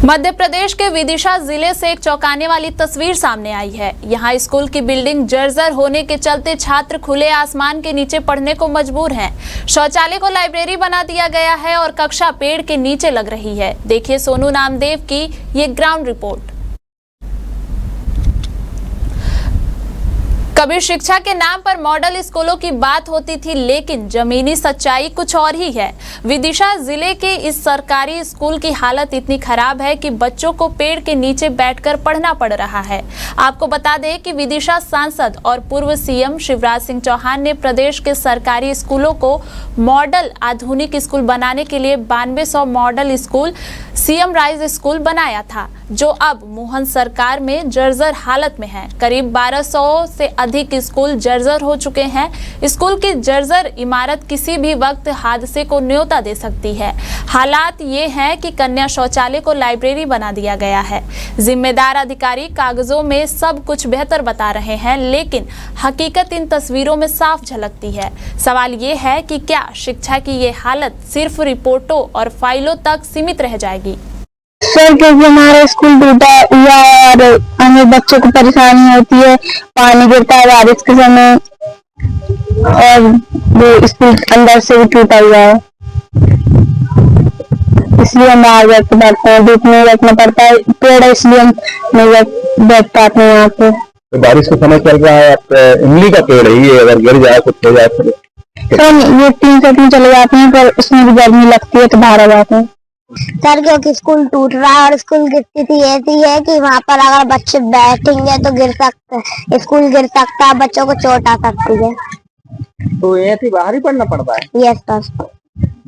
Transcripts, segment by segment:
मध्य प्रदेश के विदिशा जिले से एक चौंकाने वाली तस्वीर सामने आई है। यहाँ स्कूल की बिल्डिंग जर्जर होने के चलते छात्र खुले आसमान के नीचे पढ़ने को मजबूर हैं। शौचालय को लाइब्रेरी बना दिया गया है और कक्षा पेड़ के नीचे लग रही है। देखिए सोनू नामदेव की ये ग्राउंड रिपोर्ट। कभी शिक्षा के नाम पर मॉडल स्कूलों की बात होती थी, लेकिन जमीनी सच्चाई कुछ और ही है। विदिशा जिले के इस सरकारी स्कूल की हालत इतनी खराब है कि बच्चों को पेड़ के नीचे बैठकर पढ़ना पड़ रहा है। आपको बता दें कि विदिशा सांसद और पूर्व सीएम शिवराज सिंह चौहान ने प्रदेश के सरकारी स्कूलों को मॉडल आधुनिक स्कूल बनाने के लिए 9200 model school CM rise school बनाया था, जो अब मोहन सरकार में जर्जर हालत में है। करीब 1200 से अधिक स्कूल जर्जर हो चुके हैं। स्कूल की जर्जर इमारत किसी भी वक्त हादसे को न्योता दे सकती है। हालात ये हैं कि कन्या शौचालय को लाइब्रेरी बना दिया गया है। जिम्मेदार अधिकारी कागजों में सब कुछ बेहतर बता रहे हैं, लेकिन हकीकत इन तस्वीरों में साफ झलकती है। सवाल ये है कि क्या शिक्षा की ये हालत सिर्फ रिपोर्टों और फाइलों तक सीमित रह जाएगी? सर, क्योंकि हमारा स्कूल टूटा हुआ है और हमें बच्चों को परेशानी होती है। पानी गिरता है बारिश के समय और वो स्कूल अंदर से भी टूटा हुआ है, इसलिए हम बाहर बैठ पड़ते हैं। धूप में बैठना पड़ता है, पेड़ है इसलिए हम नहीं बैठ पाते हैं यहाँ पे। तो बारिश का समय चल रहा है, इमली का पेड़ है ये, अगर गिर जाए कुछ हो जाए तो ये 3 सेट में चले जाते हैं, पर उसमें भी गर्मी लगती है तो बाहर आ जाते हैं। सर, क्योंकि स्कूल टूट रहा है और स्कूल की स्थिति ऐसी है कि वहाँ पर अगर बच्चे बैठेंगे तो गिर सकते, स्कूल गिर सकता है, बच्चों को चोट आ सकती है। तो ऐसे ही बाहर ही पढ़ना पड़ता है? Yes sir.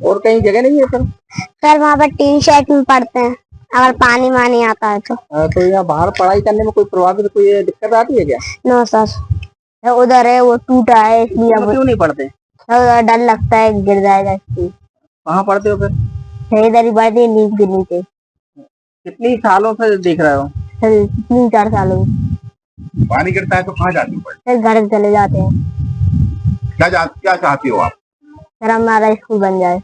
और कहीं जगह नहीं है सर? सर, वहाँ पर टीन शेड में पढ़ते हैं अगर पानी आता है तो यहाँ बाहर पढ़ाई करने में कोई प्रभावित कोई दिक्कत आती है क्या? नो सर, उधर है वो टूटा है इसलिए हम क्यों नहीं पढ़ते? सर, डर लगता है गिर जाएगा इसलिए। कहाँ पढ़ते हो फिर? इधर ही बढ़ती नींद के नीचे। कितनी सालों से देख रहे हो? सर 3-4 सालों। पानी गिरता है तो कहाँ जाती हो? सर, घर चले जाते हैं। क्या चाहती हो आप? सर, हमारा स्कूल बन जाए।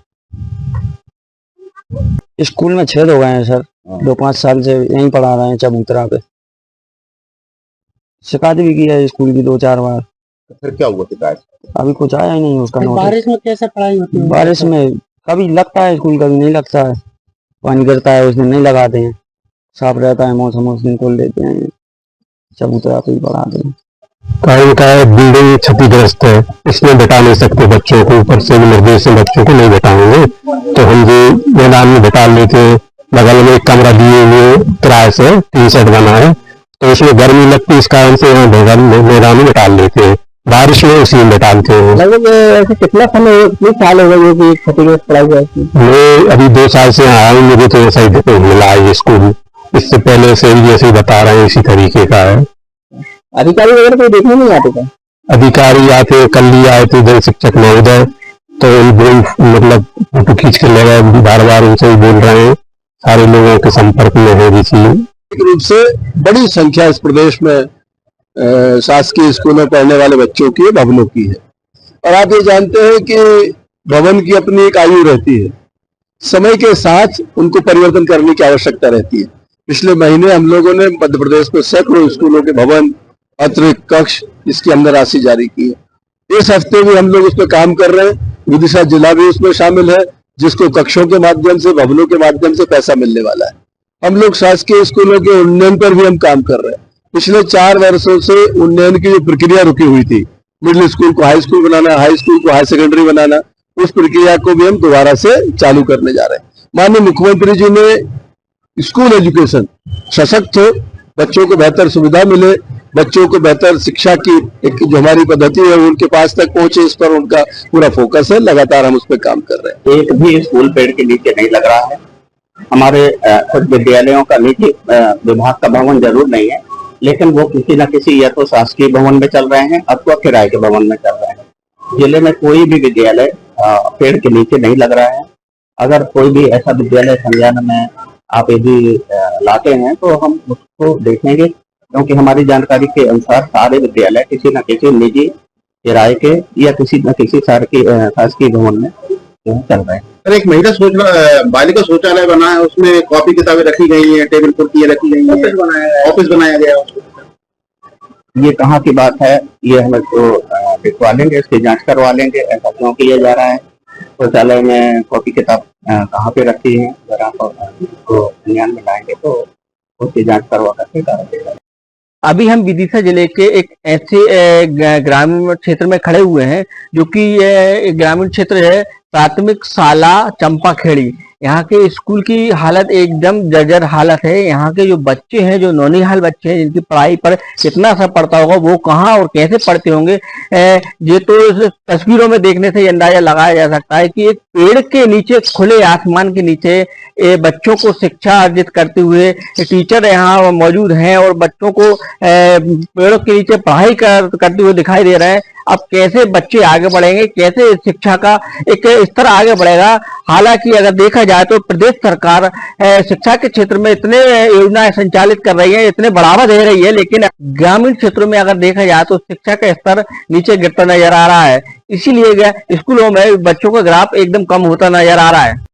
स्कूल में छेद हो गए हैं सर। 2-5 साल से यहीं पढ़ा रहे हैं चबूतरा पे। शिकायत भी की है स्कूल की 2-4 बार। तो फिर क्या हुआ शिकायत? अभी कुछ आया ही नहीं उसका नोटिस। बारिश में कैसे पढ़ाई होती है? बारिश में कभी लगता है स्कूल, कभी नहीं लगता है। पानी गिरता है उस दिन नहीं लगाते हैं, साफ रहता है मौसम उस दिन खोल देते हैं, चबूतरा पे ही पढ़ाते हैं। कारण का है बिल्डिंग क्षतिग्रस्त है, इसमें बैठा नहीं सकते बच्चों को, ऊपर से निर्देश से बच्चों को नहीं बैठाएंगे तो हम भी मैदान में बैठा लेते। बगल में एक कमरा दिए हुए किराए से, टीन शेड बना है, तो इसमें गर्मी लगती है, इस कारण से यहाँ मैदान में बैठा लेते हैं। बारिश में उसी में बैठाते हैं। लगभग ऐसे कितना समय, कितने साल हो गए कि क्षतिग्रस्त पढ़ाई जाती है? मैं अभी 2 साल से आया हूँ, मुझे तो ऐसा ही मिला है ये स्कूल। इससे पहले से भी जैसे ही बता रहे हैं इसी तरीके का है। अधिकारी वगैरह कोई देखने नहीं आते क्या? अधिकारी आते, कल ही आए थे जल शिक्षक महोदय, तो मतलब फोटो खींच के ले गए, बार बार उनसे ही बोल रहे हैं, सारे लोगों के संपर्क में है ये चीज। रूप से बड़ी संख्या इस प्रदेश में शासकीय स्कूल में पढ़ने वाले बच्चों की भवनों की है। और आप ये जानते हैं कि भवन की अपनी एक आयु रहती है, समय के साथ उनको परिवर्तन करने की आवश्यकता रहती है। पिछले महीने हम लोगों ने मध्य प्रदेश में सैकड़ों स्कूलों के भवन, अतिरिक्त कक्ष, इसकी अंदर राशि जारी की है। इस हफ्ते भी हम लोग उस पर काम कर रहे हैं। विदिशा जिला भी उसमें शामिल है, जिसको कक्षों के माध्यम से, भवनों के माध्यम से पैसा मिलने वाला है। हम लोग शासकीय स्कूलों के उन्नयन पर भी हम काम कर रहे हैं। पिछले 4 वर्षों से उन्नयन की जो प्रक्रिया रुकी हुई थी, मिडिल स्कूल को हाई स्कूल बनाना, हाई स्कूल को हाई सेकेंडरी बनाना, उस प्रक्रिया को भी हम दोबारा से चालू करने जा रहे हैं। माननीय मुख्यमंत्री जी ने स्कूल एजुकेशन सशक्त हो, बच्चों को बेहतर सुविधा मिले, बच्चों को बेहतर शिक्षा की एक जो हमारी पद्धति है उनके पास तक पहुंचे, इस पर उनका पूरा फोकस है। लगातार हम उस पर काम कर रहे हैं। एक भी स्कूल पेड़ के नीचे नहीं लग रहा है। हमारे कुछ विद्यालयों का निजी विभाग का भवन जरूर नहीं है, लेकिन वो किसी न किसी या तो शासकीय भवन में चल रहे हैं अथवा किराए के भवन में चल रहे हैं। जिले में कोई भी विद्यालय पेड़ के नीचे नहीं लग रहा है। अगर कोई भी ऐसा विद्यालय संज्ञान में आप यदि लाते हैं तो हम उसको देखेंगे, क्योंकि हमारी जानकारी के अनुसार सारे विद्यालय किसी न किसी निजी किराए के या किसी न किसी शासकीय भवन में जो है चल रहे हैं। सर, एक महिला बालिका शौचालय बना है, उसमें कॉपी किताबें रखी गई हैं, टेबल कुर्सियां रखी गई हैं, ऑफिस बनाया गया है। ये कहाँ की बात है, ये हम तो दिखवा लेंगे, इसकी जांच करवा लेंगे, ऐसा क्यों किया जा रहा है, शौचालय में कॉपी किताब कहाँ पे रखी है, अगर आप उसको ध्यान में लाएंगे तो उसकी जांच करवा करके कार्रवाई करेंगे। अभी हम विदिशा जिले के एक ऐसे ग्रामीण क्षेत्र में खड़े हुए हैं जो कि ये ग्रामीण क्षेत्र है प्राथमिक शाला चंपाखेड़ी। यहाँ के स्कूल की हालत एकदम जर्जर हालत है। यहाँ के जो बच्चे हैं, जो नौनिहाल बच्चे हैं, जिनकी पढ़ाई पर कितना असर पड़ता होगा, वो कहाँ और कैसे पढ़ते होंगे, ये तो इस तस्वीरों में देखने से अंदाजा लगाया जा सकता है कि एक पेड़ के नीचे, खुले आसमान के नीचे बच्चों को शिक्षा अर्जित करते हुए टीचर यहाँ मौजूद हैं और बच्चों को पेड़ों के नीचे पढ़ाई करते हुए दिखाई दे रहे हैं। अब कैसे बच्चे आगे बढ़ेंगे, कैसे शिक्षा का एक स्तर आगे बढ़ेगा। हालांकि अगर देखा जाए तो प्रदेश सरकार शिक्षा के क्षेत्र में इतने योजनाएं संचालित कर रही है, इतने बढ़ावा दे रही है, लेकिन ग्रामीण क्षेत्रों में अगर देखा जाए तो शिक्षा का स्तर नीचे गिरता नजर आ रहा है। इसीलिए स्कूलों में बच्चों का ग्राफ एकदम कम होता नजर आ रहा है।